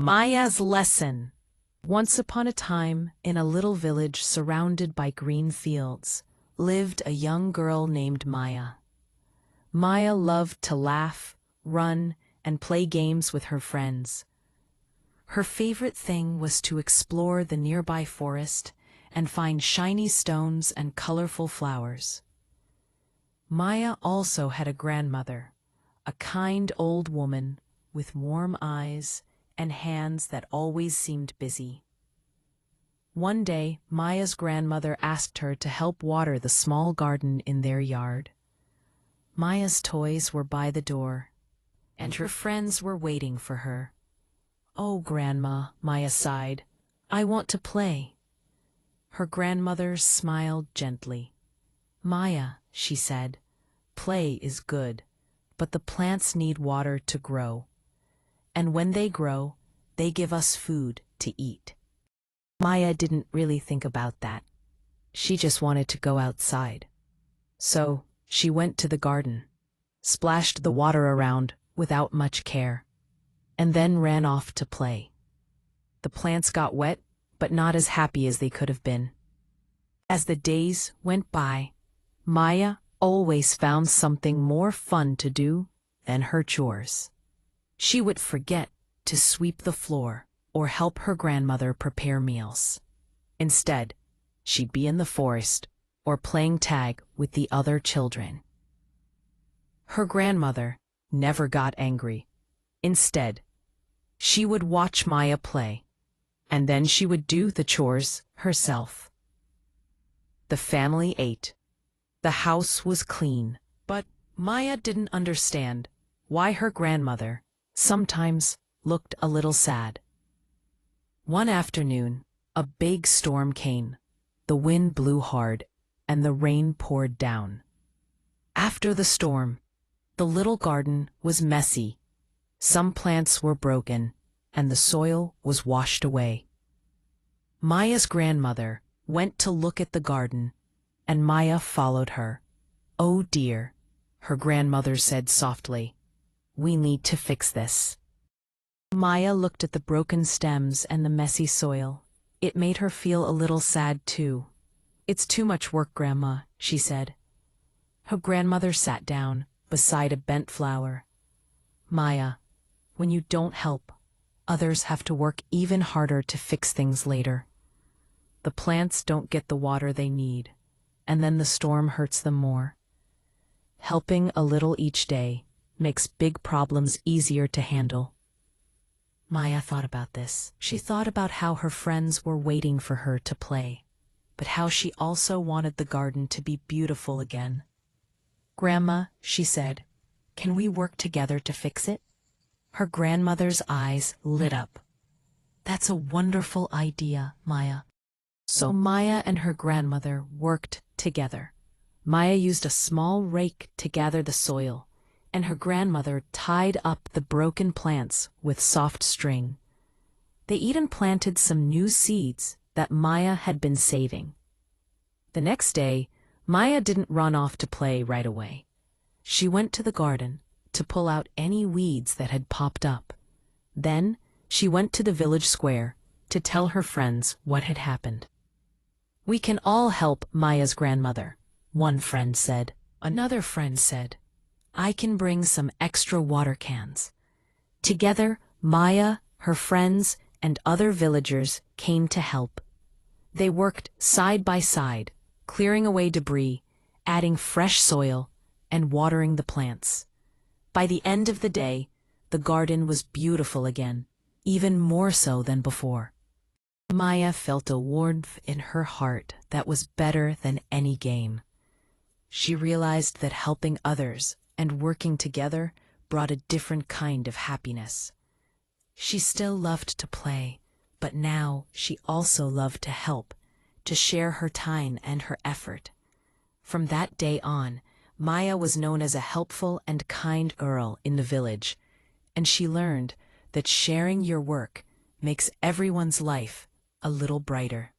Maya's lesson. Once upon a time, in a little village surrounded by green fields, lived a young girl named Maya. Maya loved to laugh, run, and play games with her friends. Her favorite thing was to explore the nearby forest and find shiny stones and colorful flowers. Maya also had a grandmother, a kind old woman with warm eyes and hands that always seemed busy. One day, Maya's grandmother asked her to help water the small garden in their yard. Maya's toys were by the door, and her friends were waiting for her. "Oh, Grandma," Maya sighed, "I want to play." Her grandmother smiled gently. "Maya," she said, "play is good, but the plants need water to grow. And when they grow, they give us food to eat." Maya didn't really think about that. She just wanted to go outside. So she went to the garden, splashed the water around without much care, and then ran off to play. The plants got wet, but not as happy as they could have been. As the days went by, Maya always found something more fun to do than her chores. She would forget to sweep the floor or help her grandmother prepare meals. Instead, she'd be in the forest or playing tag with the other children. Her grandmother never got angry. Instead, she would watch Maya play, and then she would do the chores herself. The family ate. The house was clean, but Maya didn't understand why her grandmother sometimes looked a little sad. One afternoon, a big storm came. The wind blew hard, and the rain poured down. After the storm, the little garden was messy. Some plants were broken, and the soil was washed away. Maya's grandmother went to look at the garden, and Maya followed her. "Oh dear," her grandmother said softly, "we need to fix this." Maya looked at the broken stems and the messy soil. It made her feel a little sad too. "It's too much work, Grandma," she said. Her grandmother sat down beside a bent flower. "Maya, when you don't help, others have to work even harder to fix things later. The plants don't get the water they need, and then the storm hurts them more. Helping a little each day makes big problems easier to handle." Maya thought about this. She thought about how her friends were waiting for her to play, but how she also wanted the garden to be beautiful again. "Grandma," she said, "can we work together to fix it?" Her grandmother's eyes lit up. "That's a wonderful idea, Maya." So Maya and her grandmother worked together. Maya used a small rake to gather the soil, and her grandmother tied up the broken plants with soft string. They even planted some new seeds that Maya had been saving. The next day, Maya didn't run off to play right away. She went to the garden to pull out any weeds that had popped up. Then she went to the village square to tell her friends what had happened. "We can all help Maya's grandmother," one friend said. Another friend said, "I can bring some extra water cans." Together, Maya, her friends, and other villagers came to help. They worked side by side, clearing away debris, adding fresh soil, and watering the plants. By the end of the day, the garden was beautiful again, even more so than before. Maya felt a warmth in her heart that was better than any game. She realized that helping others and working together brought a different kind of happiness. She still loved to play, but now she also loved to help, to share her time and her effort. From that day on, Maya was known as a helpful and kind girl in the village, and she learned that sharing your work makes everyone's life a little brighter.